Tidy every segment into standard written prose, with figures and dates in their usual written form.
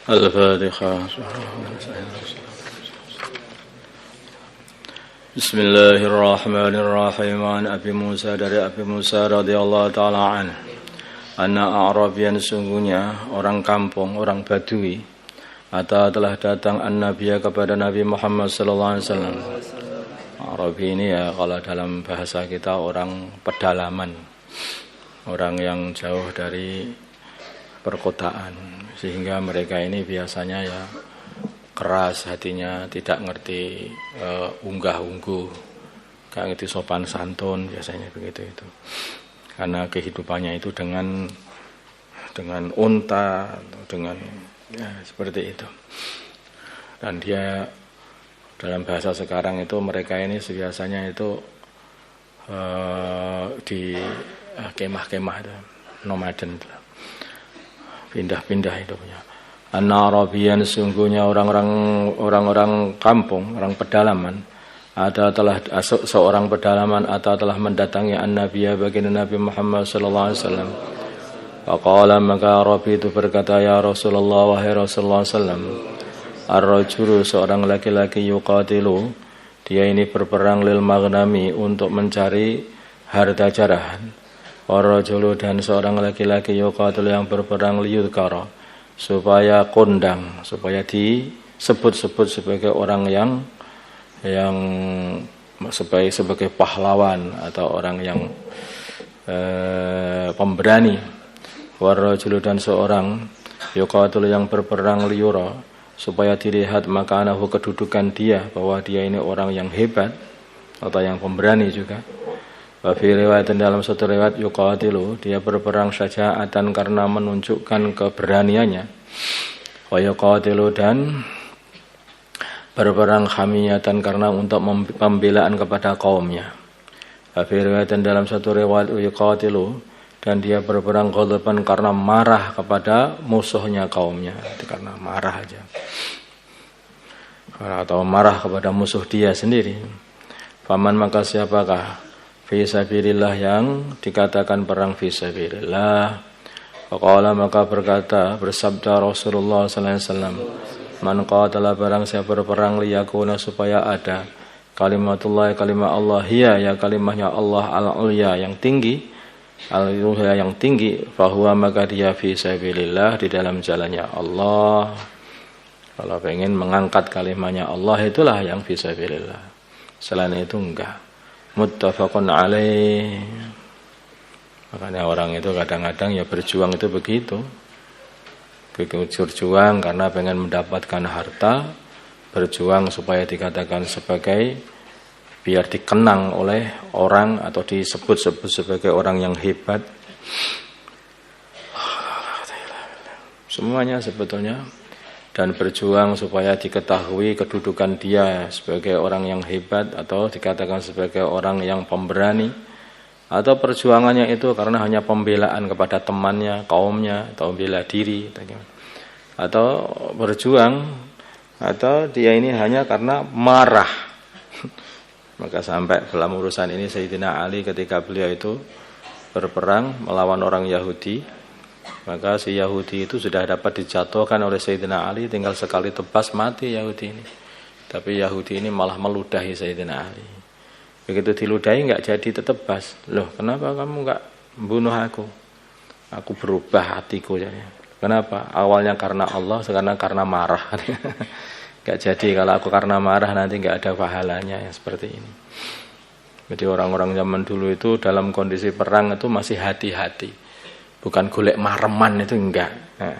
Al-Fatihah. Bismillahirrahmanirrahim. An Abi Musa, dari Abi Musa radhiyallahu taala anhu, anna Arabian, sungguhnya orang kampung, orang Badui, atau telah datang an-Nabiya kepada Nabi Muhammad sallallahu alaihi wasallam. Arabi ini ya kalau dalam bahasa kita orang pedalaman, orang yang jauh dari perkotaan, sehingga mereka ini biasanya ya keras hatinya, tidak ngerti unggah-ungguh, gak ngerti sopan santun, biasanya begitu itu. Karena kehidupannya itu dengan unta, dengan ya, seperti itu. Dan dia dalam bahasa sekarang itu mereka ini biasanya itu di kemah-kemah itu, nomaden, pindah-pindah itu punya. An-Arabiyan, sungguhnya orang-orang kampung, orang pedalaman, atau telah seorang pedalaman atau telah mendatangi an-Nabiya baginda Nabi Muhammad sallallahu alaihi wasallam. Faqala, maka Arabi itu berkata, ya Rasulullah, wahai Rasulullah sallam, ar-rajulu, seorang laki-laki, yuqatilu, dia ini berperang, lil maghnami, untuk mencari harta jarahan. Ar-rajulu, dan seorang laki-laki, yuqatilu, yang berperang, liyudhkara, supaya kondang, supaya disebut-sebut sebagai orang yang sebagai pahlawan atau orang yang pemberani. Warrajulu, dan seorang yuqatilu, yang berperang, liyura, supaya dilihat makanahu, kedudukan dia, bahwa dia ini orang yang hebat atau yang pemberani juga. Wa fi riwayatin, dalam satu riwayat, yuqatilu, dia berperang syaja'atan, karena menunjukkan keberaniannya. Wa yuqatilu, dan berperang hamiyatan, karena untuk pembelaan kepada kaumnya. Wa fi riwayatin, dalam satu riwayat, yuqatilu, dan dia berperang ghadaban, karena marah kepada musuhnya kaumnya. Itu karena marah aja, atau marah kepada musuh dia sendiri. Faman, maka siapakah fisabilillah, yang dikatakan perang fisabilillah. Faqala, maka bersabda Rasulullah sallallahu alaihi wasallam, man qatala, barang siapa berperang, liyakuna, supaya ada kalimatullah, kalimat Allah, hiya, ya kalimahnya Allah, al-ulya, yang tinggi, al-ulya, yang tinggi, fahuwa, maka dia fisabilillah, di dalam jalannya Allah. Kalau pengen mengangkat kalimatnya Allah, itulah yang fisabilillah. Selain itu enggak. Muttafaqun alaih. Makanya orang itu kadang-kadang ya berjuang itu begitu. Berjuang karena pengen mendapatkan harta, berjuang supaya dikatakan sebagai, biar dikenang oleh orang atau disebut-sebut sebagai orang yang hebat. Semuanya sebetulnya. Dan berjuang supaya diketahui kedudukan dia sebagai orang yang hebat atau dikatakan sebagai orang yang pemberani, atau perjuangannya itu karena hanya pembelaan kepada temannya, kaumnya, atau bela diri, atau berjuang atau dia ini hanya karena marah. Maka sampai dalam urusan ini Sayyidina Ali ketika beliau itu berperang melawan orang Yahudi, maka si Yahudi itu sudah dapat dijatuhkan oleh Sayyidina Ali, tinggal sekali tebas mati Yahudi ini. Tapi Yahudi ini malah meludahi Sayyidina Ali. Begitu diludahi enggak jadi tetebas. Loh, kenapa kamu enggak bunuh aku? Aku berubah hatiku. Kenapa? Awalnya karena Allah, sekarang karena marah. Enggak jadi, kalau aku karena marah nanti enggak ada pahalanya, yang seperti ini. Jadi orang-orang zaman dulu itu dalam kondisi perang itu masih hati-hati. Bukan golek mareman, itu enggak. Nah,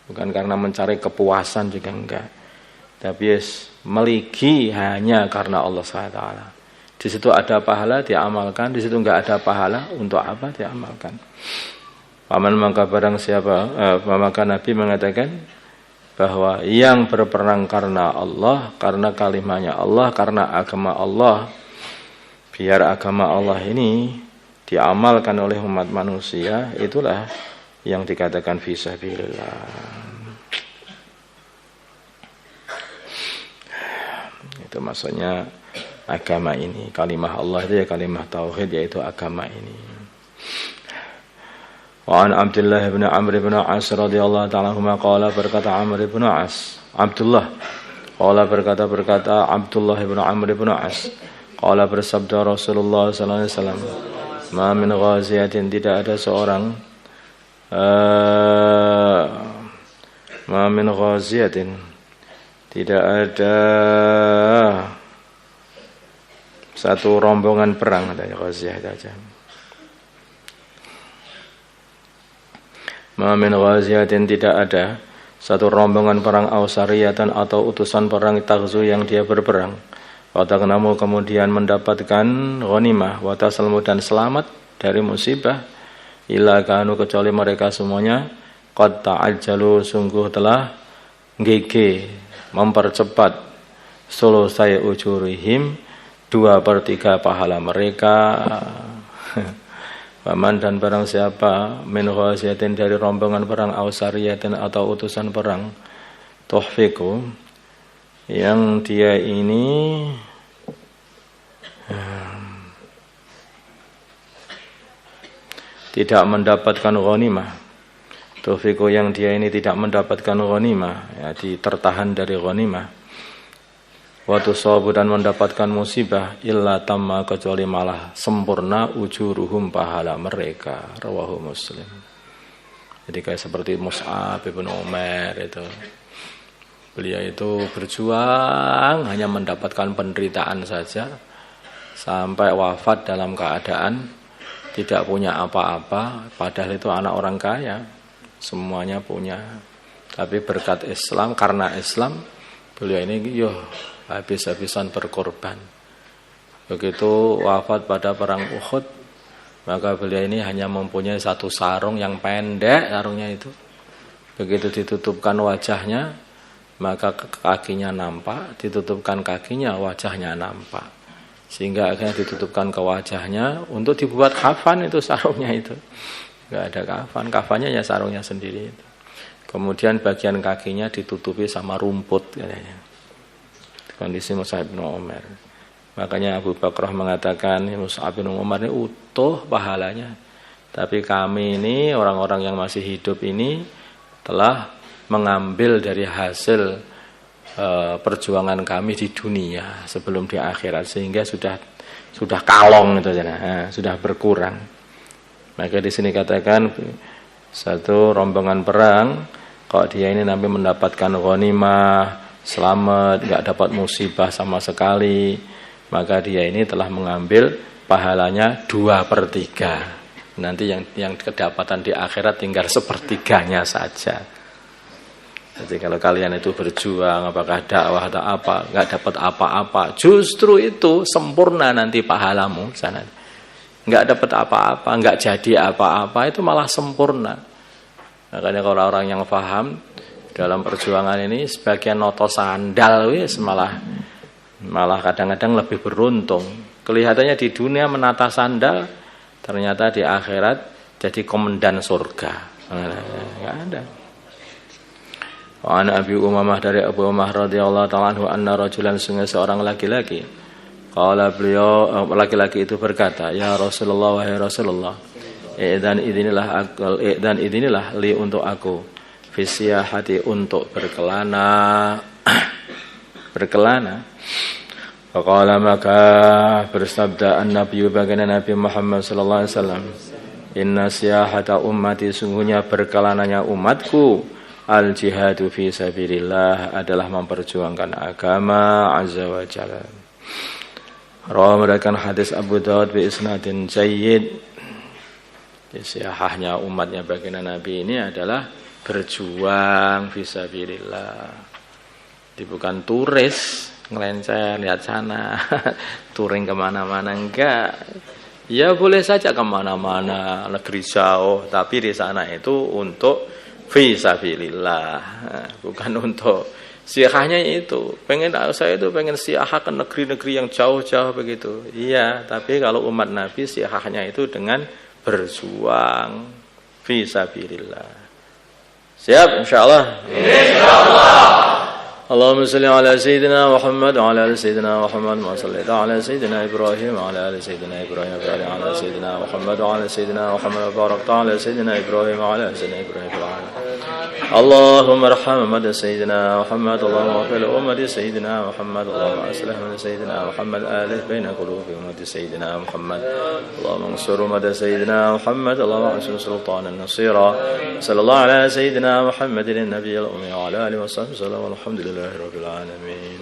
bukan karena mencari kepuasan juga enggak. Tapi meligi hanya karena Allah SWT. Di situ ada pahala, diamalkan. Di situ enggak ada pahala, untuk apa diamalkan? Paman, maka barang siapa, maka Nabi mengatakan bahwa yang berperang karena Allah, karena kalimatnya Allah, karena agama Allah, biar agama Allah ini diamalkan oleh umat manusia, itulah yang dikatakan fisabilillah. Itu maksudnya agama ini, kalimah Allah itu ya kalimah tauhid, yaitu agama ini. Wa an Abdullah bin Amr bin As radhiyallahu ta'ala anhuma qala berkata Amr bin As, Abdullah qala berkata Abdullah bin Amr bin As qala bersabda Rasulullah sallallahu alaihi wasallam, ma min ghaziyatin, tidak ada seorang ma min ghaziyatin, tidak ada satu rombongan perang, ada ghaziyah saja. Ma min ghaziyatin, tidak ada satu rombongan perang ausariyatan atau utusan perang taghzu yang dia berperang. Wa tagnamu, kemudian mendapatkan ghanimah, wa tasalmu, dan selamat dari musibah, illa kanu, kecuali mereka semuanya qad ta'ajjalu, sungguh telah gege mempercepat sulusai ujurihim, 2/3 pahala mereka. Waman, dan barang siapa min ghaziyatin, dari rombongan perang ausariyatin atau utusan perang tuhfiku, yang dia ini tidak mendapatkan ghanimah, tuhfiku, yang dia ini tidak mendapatkan ghanimah, ya, tertahan dari ghanimah. Waktu sabu, dan mendapatkan musibah, illa tamma, kecuali malah sempurna ujuruhum, pahala mereka. Rawahu Muslim. Jadi kayak seperti Mus'ab bin Umair itu, beliau itu berjuang hanya mendapatkan penderitaan saja sampai wafat dalam keadaan tidak punya apa-apa, padahal itu anak orang kaya, semuanya punya. Tapi berkat Islam, karena Islam, beliau ini habis-habisan berkorban. Begitu wafat pada perang Uhud, maka beliau ini hanya mempunyai satu sarung yang pendek, sarungnya itu. Begitu ditutupkan wajahnya, maka kakinya nampak, ditutupkan kakinya, wajahnya nampak. Sehingga akhirnya ditutupkan ke wajahnya untuk dibuat kafan, itu sarungnya itu. Enggak ada kafan, kafannya ya sarungnya sendiri itu. Kemudian bagian kakinya ditutupi sama rumput katanya. Kondisi Mus'ab bin Umar. Makanya Abu Bakrah mengatakan Mus'ab bin Umar ini utuh pahalanya. Tapi kami ini orang-orang yang masih hidup ini telah mengambil dari hasil perjuangan kami di dunia sebelum di akhirat, sehingga sudah kalong itu, sudah berkurang. Maka di sini katakan satu rombongan perang, kok dia ini nanti mendapatkan ghanimah, selamat, enggak dapat musibah sama sekali, maka dia ini telah mengambil pahalanya 2/3. Nanti yang kedapatan di akhirat tinggal 1/3-nya saja. Jadi kalau kalian itu berjuang, apakah dakwah atau apa, enggak dapat apa-apa, justru itu sempurna nanti pahalamu sana. Enggak dapat apa-apa, enggak jadi apa-apa, itu malah sempurna. Makanya kalau orang yang paham dalam perjuangan ini, sebagian noto sandal wis malah kadang-kadang lebih beruntung. Kelihatannya di dunia menata sandal, ternyata di akhirat jadi komandan surga. Enggak ada. Wa an Abi Umamah, dari Abu Umamah radhiyallahu ta'ala anhu, anna rajulan, sungguh seorang laki-laki, qala, beliau laki-laki itu berkata, ya Rasulullah, wahai Rasulullah, dan idinilah li untuk aku, fisiyahati, untuk berkelana. Faqala, maka bersabda an-Nabi, baginda Nabi Muhammad sallallahu alaihi wasallam, inna siyahata ummati, sungguhnya berkelananya umatku, al-jihadu fi sabilillah, adalah memperjuangkan agama azza wa jalla. Rawi meriwayatkan hadis Abu Daud bi isnadin jayyid. Siyahahnya umatnya baginda Nabi ini adalah berjuang fi sabilillah. Bukan turis ngelencer lihat sana, touring kemana-mana, enggak. Ya boleh saja kemana-mana, negeri jauh, tapi di sana itu untuk fisabilillah, bukan untuk siahahnya itu. Saya itu pengen siahah ke negeri-negeri yang jauh-jauh begitu. Iya, tapi kalau umat Nabi siahahnya itu dengan berjuang fisabilillah. Siap insyaallah. Insyaallah. اللهم صل على سيدنا محمد وعلى ال سيدنا محمد ما صليت على سيدنا ابراهيم وعلى ال سيدنا ابراهيم وبارك على سيدنا محمد وعلى سيدنا محمد وبارك على سيدنا ابراهيم وعلى ال سيدنا ابراهيم في العالمين. اللهم ارحم أمة سيدنا محمد، اللهم اغفر لأمة سيدنا محمد، اللهم اصلح من سيدنا محمد آله بين قلوب أمة سيدنا محمد، اللهم انصر أمة سيدنا محمد، اللهم انصر سلطانا نصيرا. صلى الله على سيدنا محمد النبي الأمي وعلى آله وصحبه وسلم والحمد لله رب العالمين.